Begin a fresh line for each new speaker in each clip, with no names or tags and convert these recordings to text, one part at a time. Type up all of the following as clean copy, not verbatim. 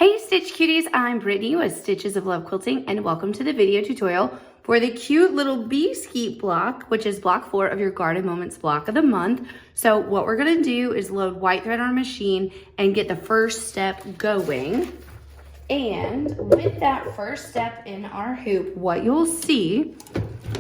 Hey Stitch Cuties, I'm Brittany with Stitches of Love Quilting and welcome to the video tutorial for the cute little bee skeep block, which is block 4 of your Garden Moments block of the month. So what we're gonna do is load white thread on our machine and get the first step going. And with that first step in our hoop, what you'll see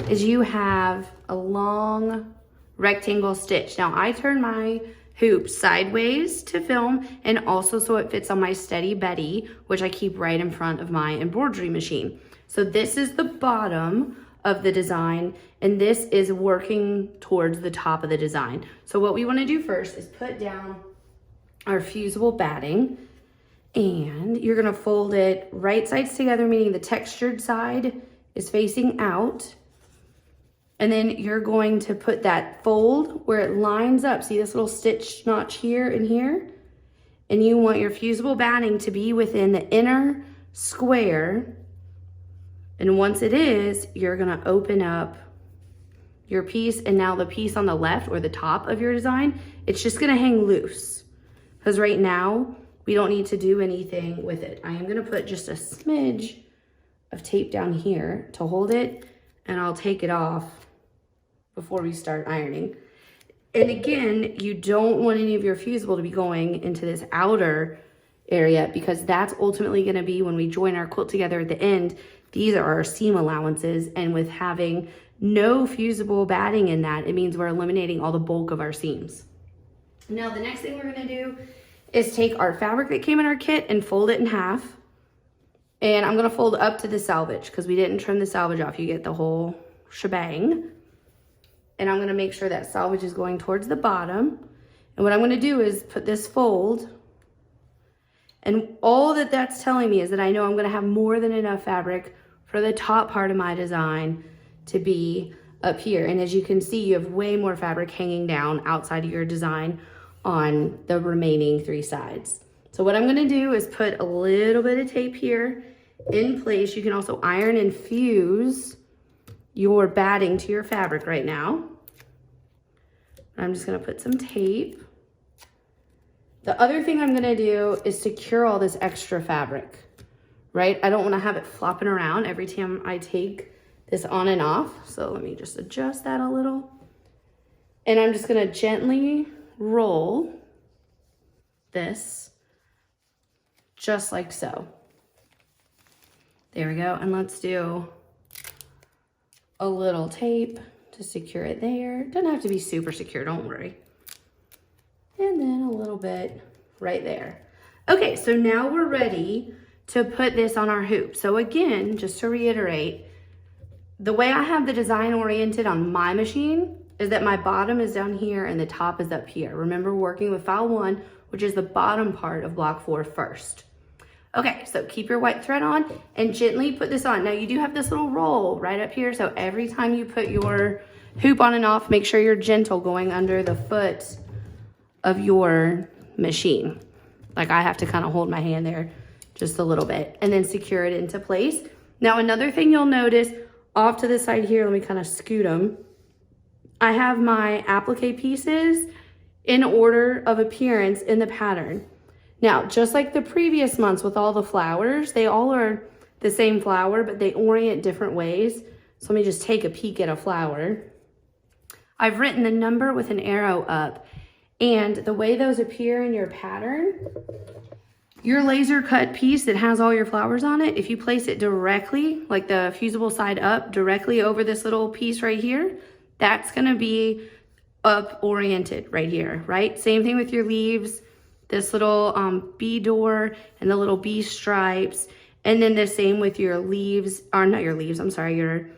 is you have a long rectangle stitch. Now I turn my hoop sideways to film and also so it fits on my Steady Betty, which I keep right in front of my embroidery machine. So this is the bottom of the design and this is working towards the top of the design. So what we want to do first is put down our fusible batting and you're going to fold it right sides together, meaning the textured side is facing out. And then you're going to put that fold where it lines up. See this little stitch notch here and here? And you want your fusible batting to be within the inner square. And once it is, you're gonna open up your piece. And now the piece on the left or the top of your design, it's just gonna hang loose. Because right now, we don't need to do anything with it. I am gonna put just a smidge of tape down here to hold it, and I'll take it off before we start ironing. And again, you don't want any of your fusible to be going into this outer area because that's ultimately gonna be when we join our quilt together at the end, these are our seam allowances. And with having no fusible batting in that, it means we're eliminating all the bulk of our seams. Now, the next thing we're gonna do is take our fabric that came in our kit and fold it in half. And I'm gonna fold up to the selvage because we didn't trim the selvage off. You get the whole shebang. And I'm gonna make sure that selvage is going towards the bottom. And what I'm gonna do is put this fold, and all that that's telling me is that I know I'm gonna have more than enough fabric for the top part of my design to be up here. And as you can see, you have way more fabric hanging down outside of your design on the remaining 3 sides. So what I'm gonna do is put a little bit of tape here in place. You can also iron and fuse your batting to your fabric right now. I'm just gonna put some tape. The other thing I'm gonna do is secure all this extra fabric, right? I don't wanna have it flopping around every time I take this on and off. So let me just adjust that a little. And I'm just gonna gently roll this just like so. There we go. And let's do a little tape to secure it there. Doesn't have to be super secure, don't worry. And then a little bit right there. Okay, so now we're ready to put this on our hoop. So again, just to reiterate, the way I have the design oriented on my machine is that my bottom is down here and the top is up here. Remember, working with file 1, which is the bottom part of block 4 first. Okay, so keep your white thread on and gently put this on. Now you do have this little roll right up here, so every time you put your hoop on and off, make sure you're gentle going under the foot of your machine. Like I have to kind of hold my hand there just a little bit and then secure it into place. Now another thing you'll notice off to the side here, let me kind of scoot them. I have my applique pieces in order of appearance in the pattern. Now, just like the previous months with all the flowers, they all are the same flower, but they orient different ways. So let me just take a peek at a flower. I've written the number with an arrow up, and the way those appear in your pattern, your laser cut piece that has all your flowers on it, if you place it directly, like the fusible side up, directly over this little piece right here, that's gonna be up oriented right here, right? Same thing with your leaves. This little bee door and the little bee stripes. And then the same with your leaves, or not your leaves, I'm sorry, your,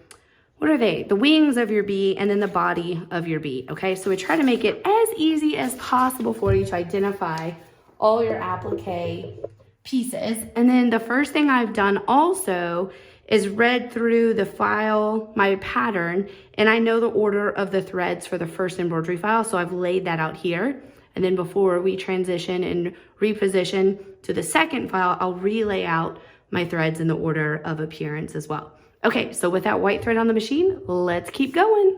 what are they? The wings of your bee and then the body of your bee, okay? So we try to make it as easy as possible for you to identify all your applique pieces. And then the first thing I've done also is read through the file, my pattern, and I know the order of the threads for the first embroidery file, so I've laid that out here. And then before we transition and reposition to the second file, I'll relay out my threads in the order of appearance as well. Okay, so with that white thread on the machine, let's keep going.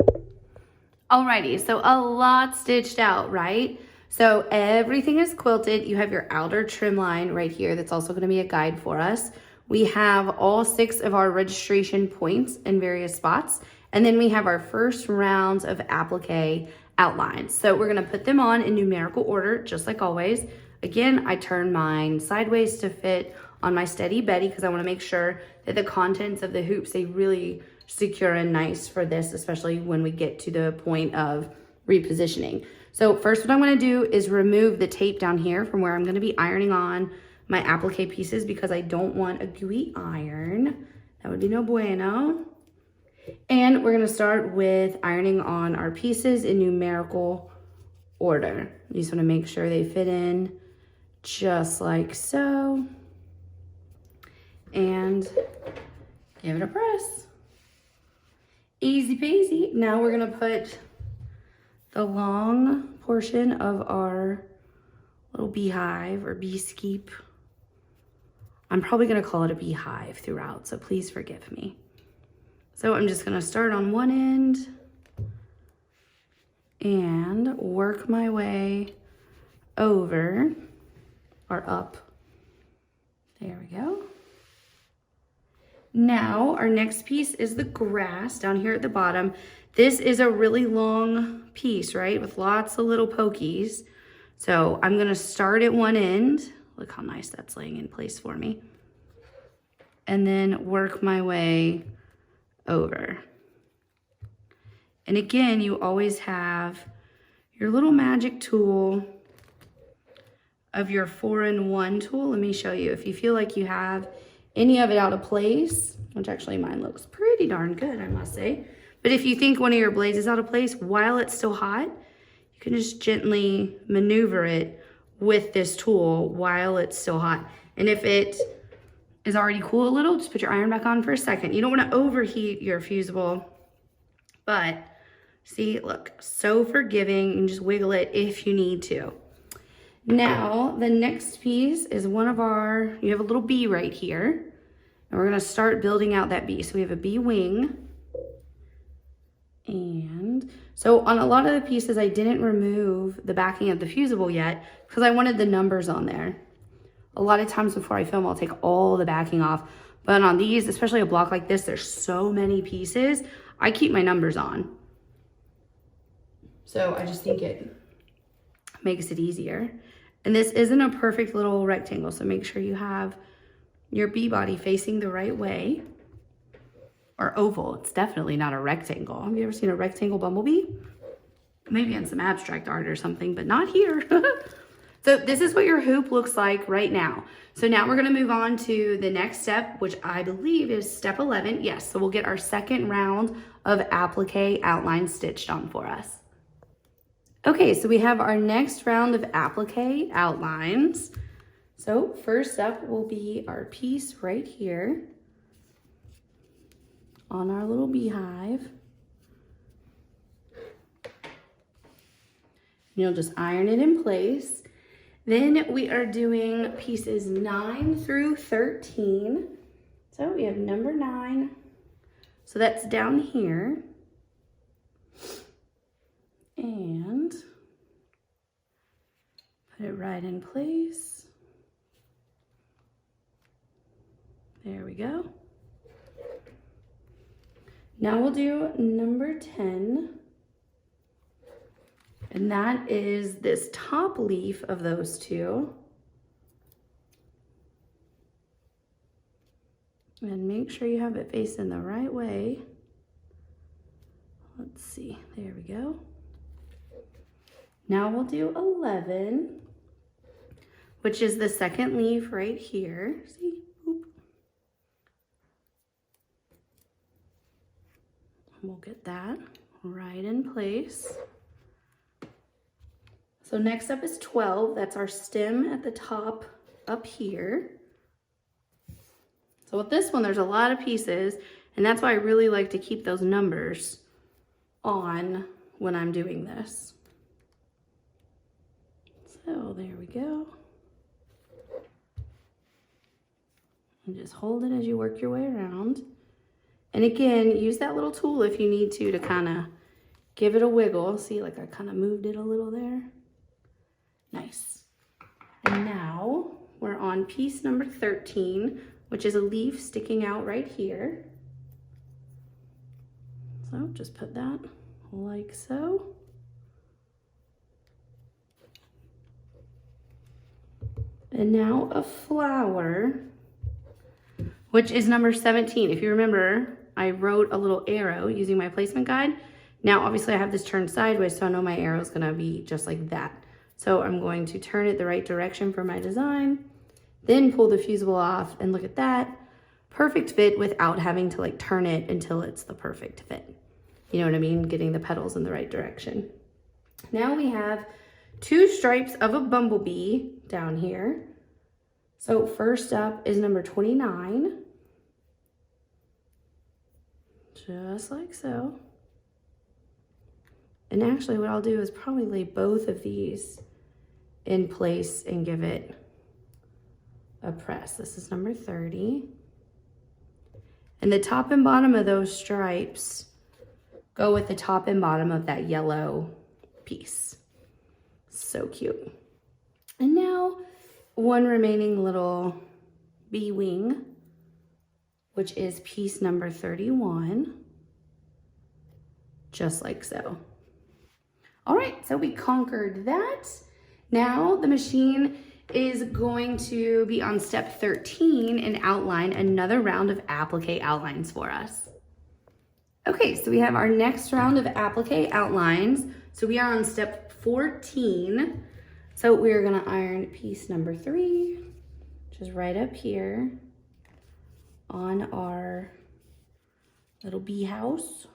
Alrighty, so a lot stitched out, right? So everything is quilted. You have your outer trim line right here. That's also going to be a guide for us. We have all 6 of our registration points in various spots. And then we have our first rounds of applique outlines. So we're going to put them on in numerical order, just like always. Again, I turn mine sideways to fit on my Steady Betty because I want to make sure that the contents of the hoop stay really secure and nice for this, especially when we get to the point of repositioning. So first what I'm going to do is remove the tape down here from where I'm going to be ironing on my applique pieces because I don't want a gooey iron. That would be no bueno. And we're going to start with ironing on our pieces in numerical order. You just want to make sure they fit in just like so. And give it a press. Easy peasy. Now we're going to put the long portion of our little beehive or bee skeep. I'm probably going to call it a beehive throughout, so please forgive me. So I'm just going to start on one end and work my way over or up. There we go. Now our next piece is the grass down here at the bottom. This is a really long piece, right? With lots of little pokies. So I'm going to start at one end. Look how nice that's laying in place for me. And then work my way over. And again, you always have your little magic tool of your 4-in-1 tool. Let me show you. If you feel like you have any of it out of place, which actually mine looks pretty darn good, I must say. But if you think one of your blades is out of place while it's still hot, you can just gently maneuver it with this tool while it's still hot. And if it is already cool a little, just put your iron back on for a second. You don't want to overheat your fusible, but see, look, so forgiving. You can just wiggle it if you need to. Now, the next piece is one of our, you have a little bee right here, and we're going to start building out that bee. So we have a bee wing. And so on a lot of the pieces, I didn't remove the backing of the fusible yet because I wanted the numbers on there. A lot of times before I film, I'll take all the backing off. But on these, especially a block like this, there's so many pieces, I keep my numbers on. So I just think it makes it easier. And this isn't a perfect little rectangle, so make sure you have your bee body facing the right way. Or oval, it's definitely not a rectangle. Have you ever seen a rectangle bumblebee? Maybe in some abstract art or something, but not here. So this is what your hoop looks like right now. So now we're gonna move on to the next step, which I believe is step 11. Yes, so we'll get our second round of applique outline stitched on for us. Okay, so we have our next round of applique outlines. So first up will be our piece right here on our little beehive. You'll just iron it in place. Then we are doing pieces 9 through 13. So we have number 9. So that's down here. And put it right in place. There we go. Now we'll do number 10. And that is this top leaf of those two. And make sure you have it facing the right way. Let's see, there we go. Now we'll do 11, which is the second leaf right here. See? Oop. We'll get that right in place. So next up is 12. That's our stem at the top up here. So with this one, there's a lot of pieces, and that's why I really like to keep those numbers on when I'm doing this. So there we go. And just hold it as you work your way around. And again, use that little tool if you need to kind of give it a wiggle. See, like I kind of moved it a little there. Nice. And now we're on piece number 13, which is a leaf sticking out right here. So just put that like so. And now a flower, which is number 17. If you remember, I wrote a little arrow using my placement guide. Now, obviously I have this turned sideways, so I know my arrow is gonna be just like that. So I'm going to turn it the right direction for my design, then pull the fusible off, and look at that. Perfect fit without having to like turn it until it's the perfect fit. You know what I mean? Getting the petals in the right direction. Now we have 2 stripes of a bumblebee down here. So first up is number 29. Just like so. And actually what I'll do is probably lay both of these in place and give it a press. This is number 30. And the top and bottom of those stripes go with the top and bottom of that yellow piece. So cute. And now one remaining little bee wing, which is piece number 31. Just like so. All right, so we conquered that. Now the machine is going to be on step 13 and outline another round of applique outlines for us. Okay, so we have our next round of applique outlines. So we are on step 14. So we're gonna iron piece number 3, which is right up here on our little bee house.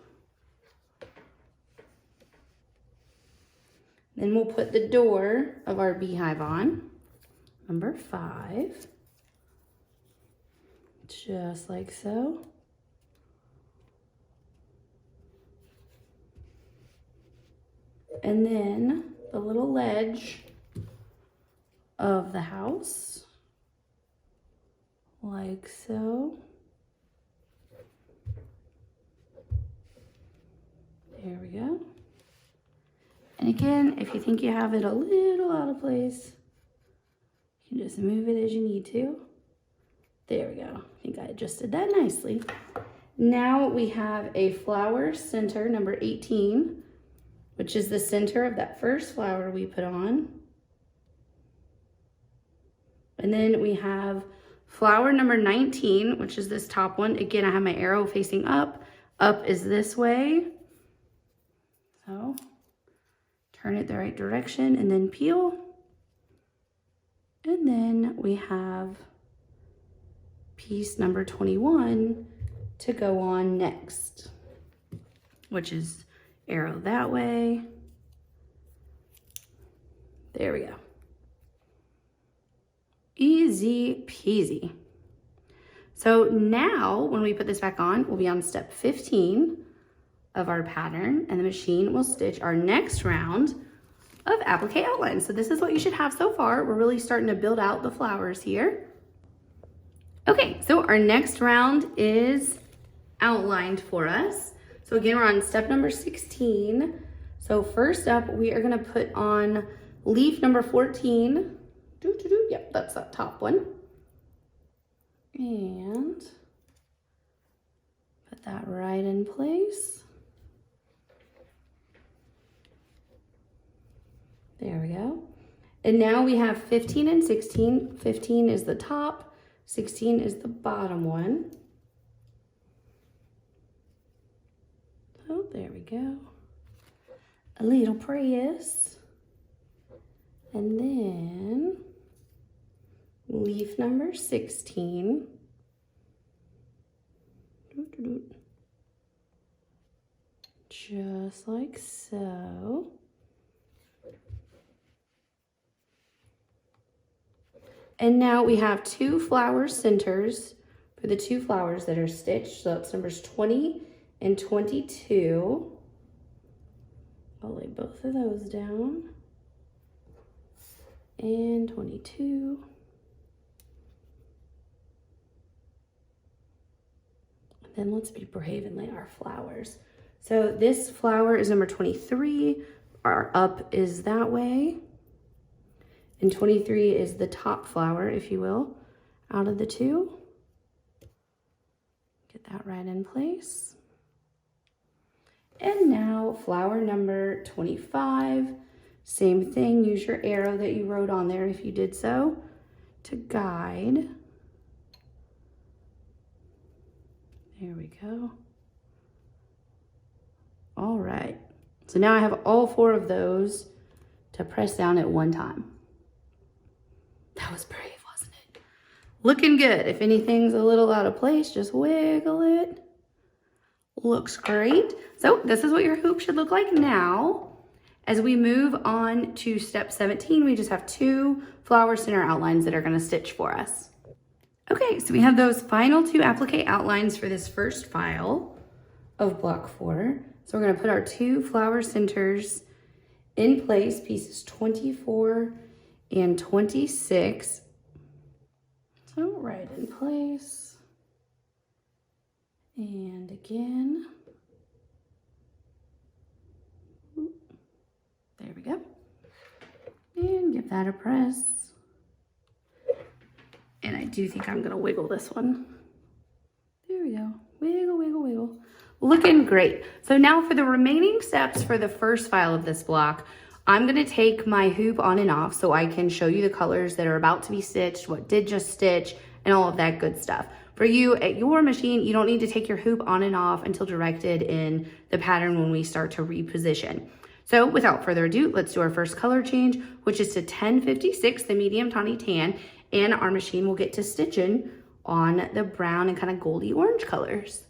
Then we'll put the door of our beehive on, number 5, just like so. And then the little ledge of the house, like so. There we go. And again, if you think you have it a little out of place, you can just move it as you need to. There we go. I think I adjusted that nicely. Now we have a flower center, number 18, which is the center of that first flower we put on. And then we have flower number 19, which is this top one. Again, I have my arrow facing up. Up is this way. So turn it the right direction and then peel. And then we have piece number 21 to go on next, which is arrow that way. There we go. Easy peasy. So now when we put this back on, we'll be on step 15 of our pattern, and the machine will stitch our next round of applique outlines. So this is what you should have so far. We're really starting to build out the flowers here. Okay, so our next round is outlined for us. So again, we're on step number 16. So first up, we are gonna put on leaf number 14. Yep, that's that top one. And put that right in place. There we go. And now we have 15 and 16. 15 is the top, 16 is the bottom one. So there we go. A little press. And then leaf number 16. Just like so. And now we have 2 flower centers for the 2 flowers that are stitched. So that's numbers 20 and 22. I'll lay both of those down. And 22. And then let's be brave and lay our flowers. So this flower is number 23. Our up is that way. and 23 is the top flower, if you will, out of the two. Get that right in place. And now flower number 25, same thing, use your arrow that you wrote on there if you did so to guide. There we go. All right, so now I have all 4 of those to press down at one time. That was brave, wasn't it? Looking good. If anything's a little out of place, just wiggle it. Looks great. So this is what your hoop should look like now. As we move on to step 17, we just have 2 flower center outlines that are going to stitch for us. Okay, so we have those final 2 applique outlines for this first file of block 4. So we're going to put our 2 flower centers in place, pieces 24 and 26. So right in place. And again. There we go. And give that a press. And I do think I'm gonna wiggle this one. There we go. Wiggle, wiggle, wiggle. Looking great. So now for the remaining steps for the first file of this block, I'm gonna take my hoop on and off so I can show you the colors that are about to be stitched, what did just stitch, and all of that good stuff. For you at your machine, you don't need to take your hoop on and off until directed in the pattern when we start to reposition. So without further ado, let's do our first color change, which is to 1056, the medium tawny tan, and our machine will get to stitching on the brown and kind of goldy orange colors.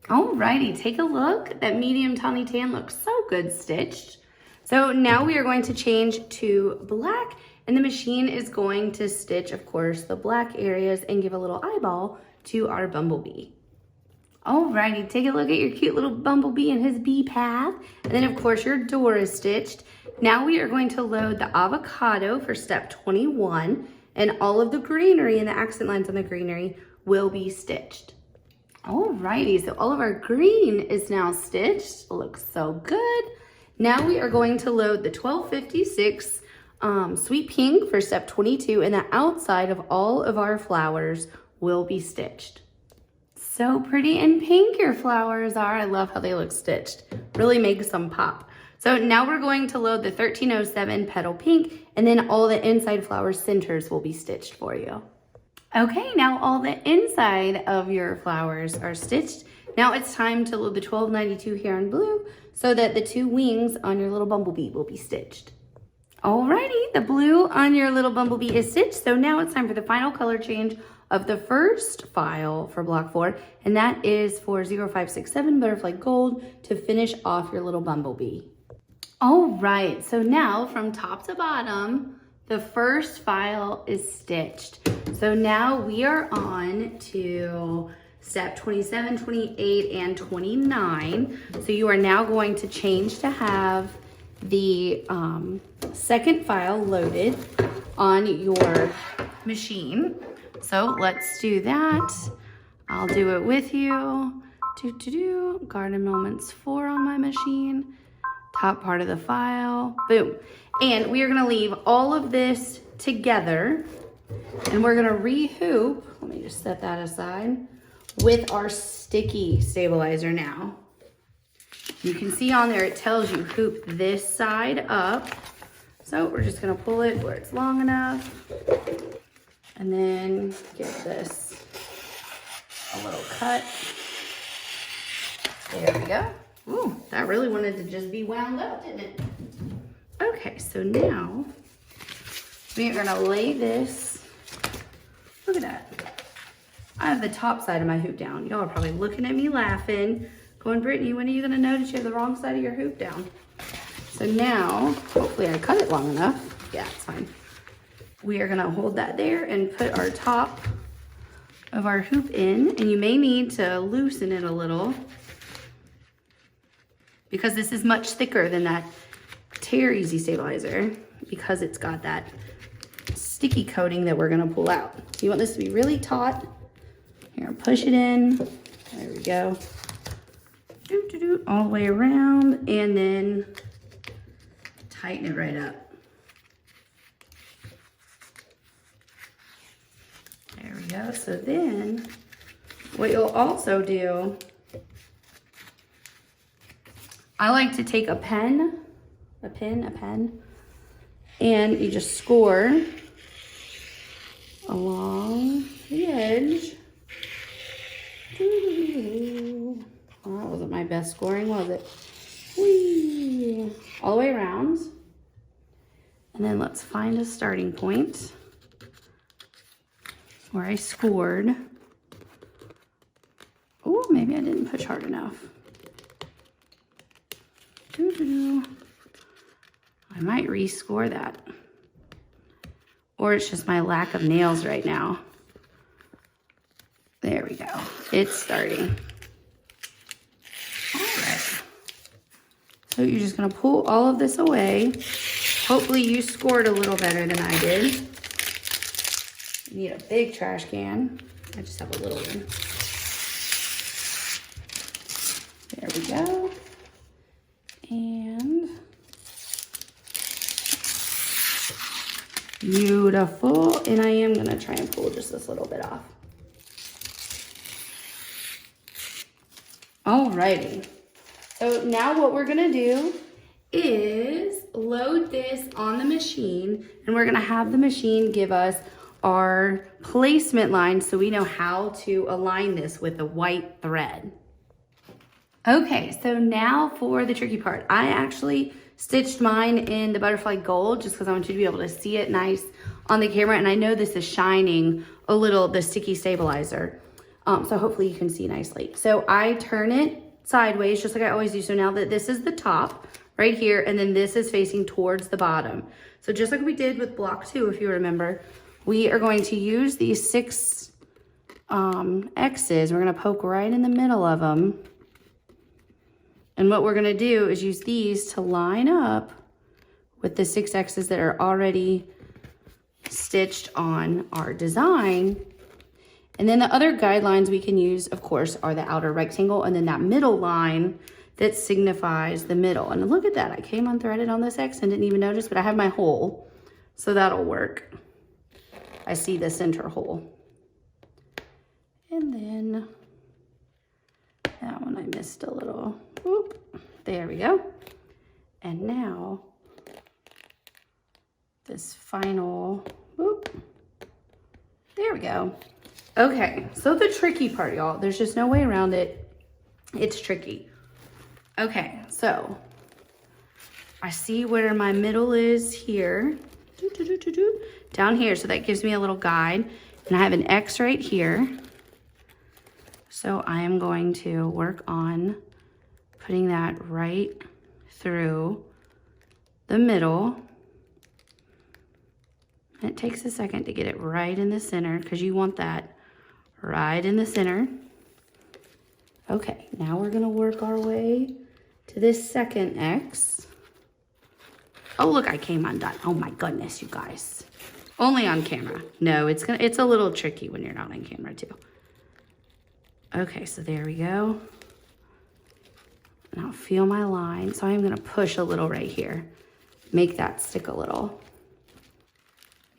Alrighty, take a look. That medium tawny tan looks so good stitched. So now we are going to change to black, and the machine is going to stitch, of course, the black areas and give a little eyeball to our bumblebee. Alrighty, take a look at your cute little bumblebee and his bee path. And then of course your door is stitched. Now we are going to load the avocado for step 21, and all of the greenery and the accent lines on the greenery will be stitched. Alrighty, so all of our green is now stitched. Looks so good. Now we are going to load the 1256 sweet pink for step 22, and the outside of all of our flowers will be stitched. So pretty and pink your flowers are. I love how they look stitched. Really makes them pop. So now we're going to load the 1307 petal pink, and then all the inside flower centers will be stitched for you. Okay, now all the inside of your flowers are stitched. Now it's time to load the 1292 heron blue so that the 2 wings on your little bumblebee will be stitched. Alrighty, the blue on your little bumblebee is stitched. So now it's time for the final color change of the first file for block 4, and that is for 0567 butterfly gold to finish off your little bumblebee. All right, so now from top to bottom, the first file is stitched. So now we are on to step 27, 28, and 29. So you are now going to change to have the second file loaded on your machine. So let's do that. I'll do it with you. Garden Moments 4 on my machine. Top part of the file, boom. And we are gonna leave all of this together, and we're gonna re-hoop, let me just set that aside, with our sticky stabilizer now. You can see on there, it tells you hoop this side up. So we're just gonna pull it where it's long enough, and then give this a little cut. There we go. Ooh, that really wanted to just be wound up, didn't it? Okay, so now we are gonna lay this, look at that. I have the top side of my hoop down. Y'all are probably looking at me laughing, going, Brittany, when are you gonna notice you have the wrong side of your hoop down? So now, hopefully I cut it long enough. Yeah, it's fine. We are gonna hold that there and put our top of our hoop in, and you may need to loosen it a little because this is much thicker than that Tear Easy stabilizer because it's got that sticky coating that we're gonna pull out. So you want this to be really taut. Here, push it in. There we go. All the way around, and then tighten it right up. we go. So then what you'll also do, I like to take a pen, and you just score along the edge. Oh, that wasn't my best scoring, was it? Whee! All the way around. And then let's find a starting point where I scored. Oh, maybe I didn't push hard enough. I might rescore that. Or it's just my lack of nails right now. There we go. It's starting. All right. So you're just gonna pull all of this away. Hopefully you scored a little better than I did. You need a big trash can. I just have a little one. There we go. And beautiful. And I am gonna try and pull just this little bit off. Alrighty. So now what we're gonna do is load this on the machine, and we're gonna have the machine give us our placement lines so we know how to align this with the white thread. Okay, so now for the tricky part. I actually stitched mine in the butterfly gold just because I want you to be able to see it nice on the camera, and I know this is shining a little, the sticky stabilizer. So hopefully you can see nicely. So I turn it sideways just like I always do. So now that this is the top right here, and then this is facing towards the bottom. So just like we did with block 2, if you remember, we are going to use these 6 X's. We're gonna poke right in the middle of them. And what we're gonna do is use these to line up with the 6 X's that are already stitched on our design. And then the other guidelines we can use, of course, are the outer rectangle and then that middle line that signifies the middle. And look at that, I came unthreaded on this X and didn't even notice, but I have my hole, so that'll work. I see the center hole. And then that one I missed a little. Whoop, there we go. And now this final, whoop, there we go. Okay, so the tricky part, y'all, there's just no way around it. It's tricky. Okay, so I see where my middle is here, down here. So that gives me a little guide, and I have an X right here. So I am going to work on putting that right through the middle. And it takes a second to get it right in the center because you want that right in the center. Okay, now we're gonna work our way to this second X. Oh, look, I came undone. Oh my goodness, you guys. Only on camera. No, it's a little tricky when you're not on camera too. Okay, so there we go. Now feel my line. So I'm gonna push a little right here. Make that stick a little.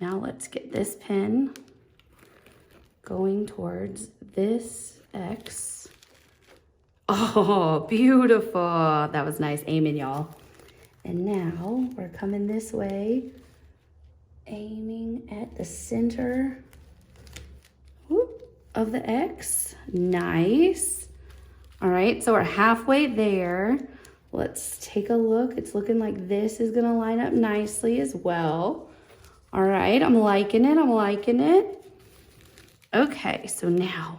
Now let's get this pin going towards this X. Oh, beautiful. That was nice aiming, y'all. And now we're coming this way, aiming at the center, whoop, of the X. Nice. All right, so we're halfway there. Let's take a look. It's looking like this is gonna line up nicely as well. All right, I'm liking it, I'm liking it. Okay, so now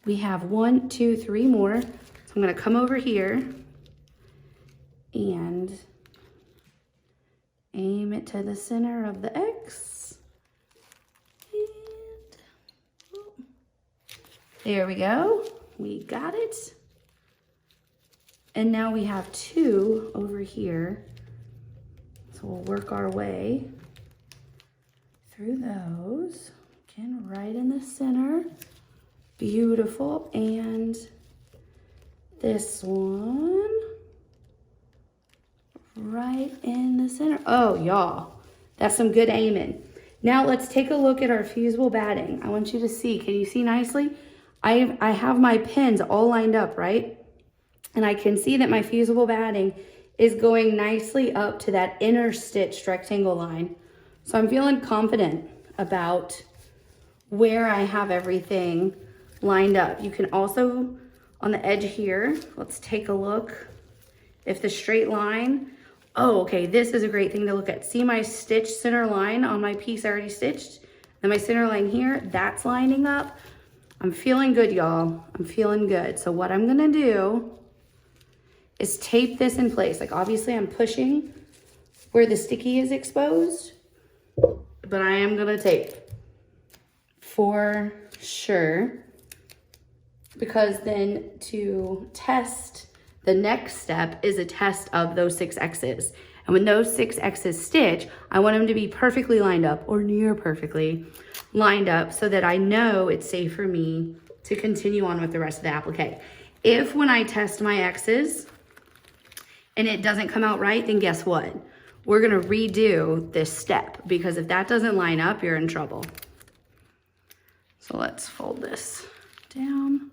we have 1, 2, 3 more. So I'm gonna come over here and aim it to the center of the X. And there we go, we got it. And now we have 2 over here. So we'll work our way through those. Again, right in the center. Beautiful. And this one right in the center. Oh, y'all, that's some good aiming. Now let's take a look at our fusible batting. I want you to see, can you see nicely? I have my pins all lined up, right? And I can see that my fusible batting is going nicely up to that inner stitched rectangle line. So I'm feeling confident about where I have everything lined up. You can also, on the edge here, let's take a look. If the straight line, oh, okay, this is a great thing to look at. See my stitch center line on my piece I already stitched? And my center line here, that's lining up. I'm feeling good, y'all. I'm feeling good. So what I'm gonna do is tape this in place. Like obviously I'm pushing where the sticky is exposed, but I am gonna tape for sure, because then to test, the next step is a test of those 6 X's. And when those 6 X's stitch, I want them to be perfectly lined up or near perfectly lined up so that I know it's safe for me to continue on with the rest of the applique. If when I test my X's and it doesn't come out right, then guess what? We're gonna redo this step, because if that doesn't line up, you're in trouble. So let's fold this down.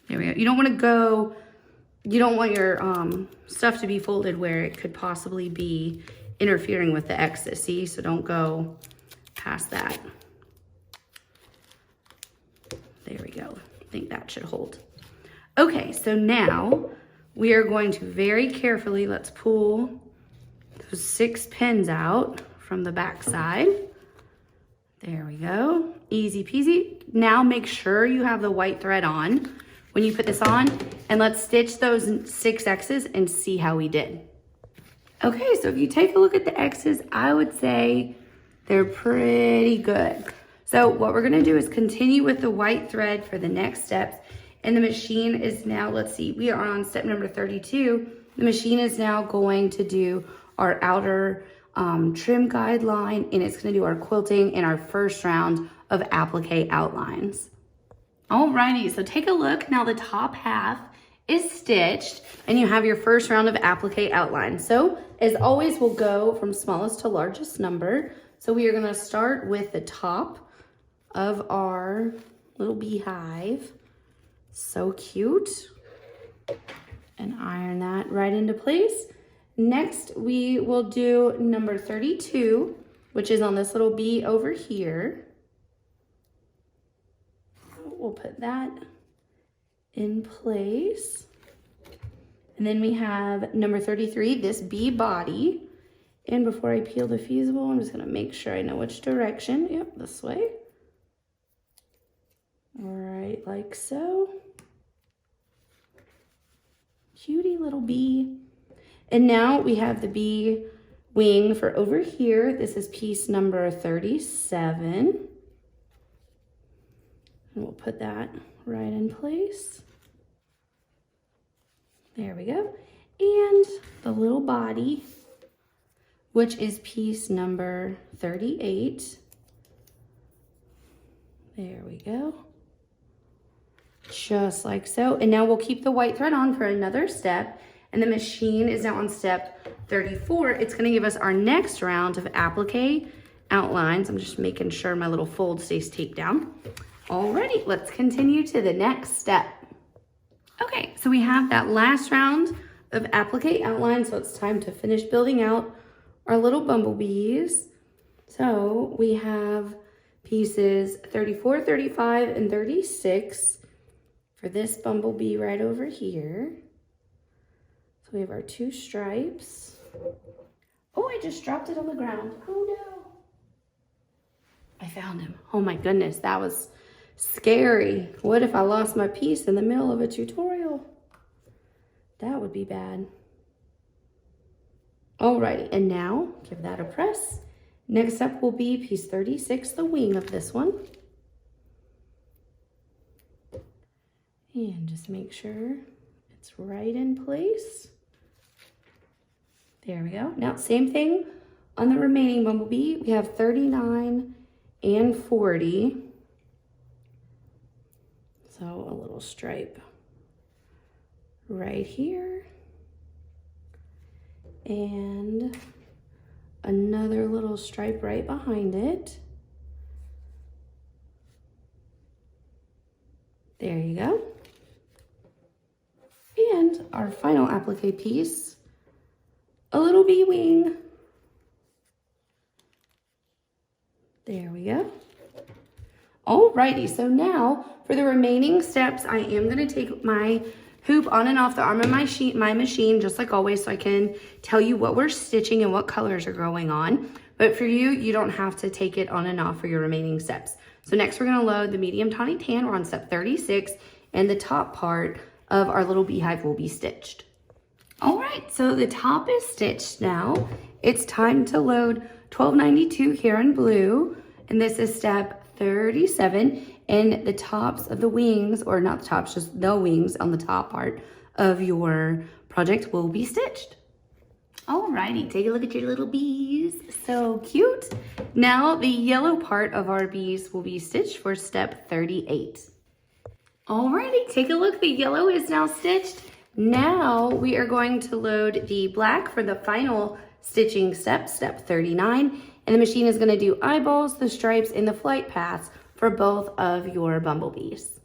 There we go. You don't want your stuff to be folded where it could possibly be interfering with the X's, see? So don't go past that. There we go. I think that should hold. Okay, so now we are going to very carefully, let's pull those 6 pins out from the back side. There we go, easy peasy. Now make sure you have the white thread on when you put this on, and let's stitch those 6 X's and see how we did. Okay, so if you take a look at the X's, I would say they're pretty good. So what we're gonna do is continue with the white thread for the next steps, and the machine is now, let's see, we are on step number 32. The machine is now going to do our outer trim guideline, and it's gonna do our quilting and our first round of applique outlines. Alrighty, so take a look. Now the top half is stitched and you have your first round of applique outline. So as always, we'll go from smallest to largest number. So we are gonna start with the top of our little beehive. So cute. And iron that right into place. Next, we will do number 32, which is on this little bee over here. We'll put that in place. And then we have number 33, this bee body. And before I peel the fusible, I'm just gonna make sure I know which direction. Yep, this way. All right, like so. Cutie little bee. And now we have the bee wing for over here. This is piece number 37. And we'll put that right in place. There we go. And the little body, which is piece number 38. There we go. Just like so. And now we'll keep the white thread on for another step. And the machine is now on step 34. It's gonna give us our next round of applique outlines. I'm just making sure my little fold stays taped down. Alrighty, let's continue to the next step. Okay, so we have that last round of applique outline, so it's time to finish building out our little bumblebees. So we have pieces 34, 35, and 36 for this bumblebee right over here. So we have our 2 stripes. Oh, I just dropped it on the ground. Oh no. I found him. Oh my goodness, that was scary. What if I lost my piece in the middle of a tutorial? That would be bad. Alrighty, and now give that a press. Next up will be piece 36, the wing of this one. And just make sure it's right in place. There we go. Now, same thing on the remaining bumblebee. We have 39 and 40. So a little stripe right here. And another little stripe right behind it. There you go. And our final applique piece, a little bee wing. There we go. Alrighty, so now for the remaining steps, I am gonna take my hoop on and off the arm of my machine, just like always, so I can tell you what we're stitching and what colors are going on. But for you, you don't have to take it on and off for your remaining steps. So next we're gonna load the medium tawny tan. We're on step 36, and the top part of our little beehive will be stitched. All right, so the top is stitched now. It's time to load 1292 here in blue, and this is step 37, and the tops of the wings, or not the tops, just the wings on the top part of your project will be stitched. Alrighty, take a look at your little bees. So cute. Now the yellow part of our bees will be stitched for step 38. Alrighty, take a look. The yellow is now stitched. Now we are going to load the black for the final stitching step, step 39. And the machine is gonna do eyeballs, the stripes, and the flight paths for both of your bumblebees.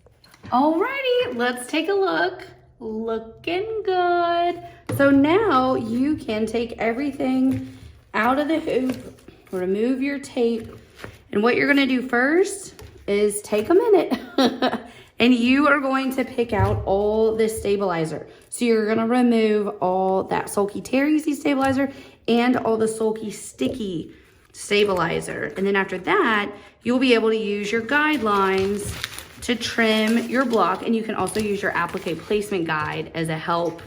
Alrighty, let's take a look. Looking good. So now you can take everything out of the hoop, remove your tape, and what you're gonna do first is take a minute and you are going to pick out all this stabilizer. So you're gonna remove all that sulky tear-easy stabilizer and all the sulky sticky stabilizer. And then after that, you'll be able to use your guidelines to trim your block, and you can also use your applique placement guide as a help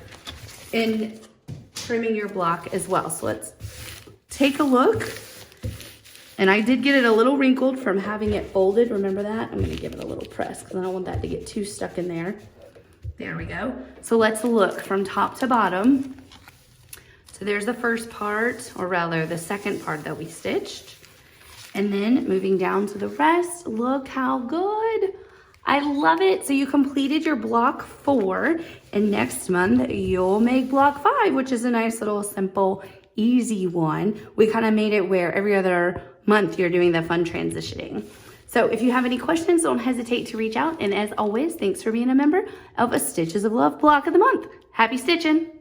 in trimming your block as well. So let's take a look. And I did get it a little wrinkled from having it folded. Remember that? I'm gonna give it a little press because I don't want that to get too stuck in there. There we go. So let's look from top to bottom. So there's the first part, or rather the second part that we stitched. And then moving down to the rest, look how good. I love it. So you completed your block 4, and next month you'll make block 5, which is a nice little simple, easy one. We kind of made it where every other month you're doing the fun transitioning. So if you have any questions, don't hesitate to reach out. And as always, thanks for being a member of a Stitches of Love block of the month. Happy stitching.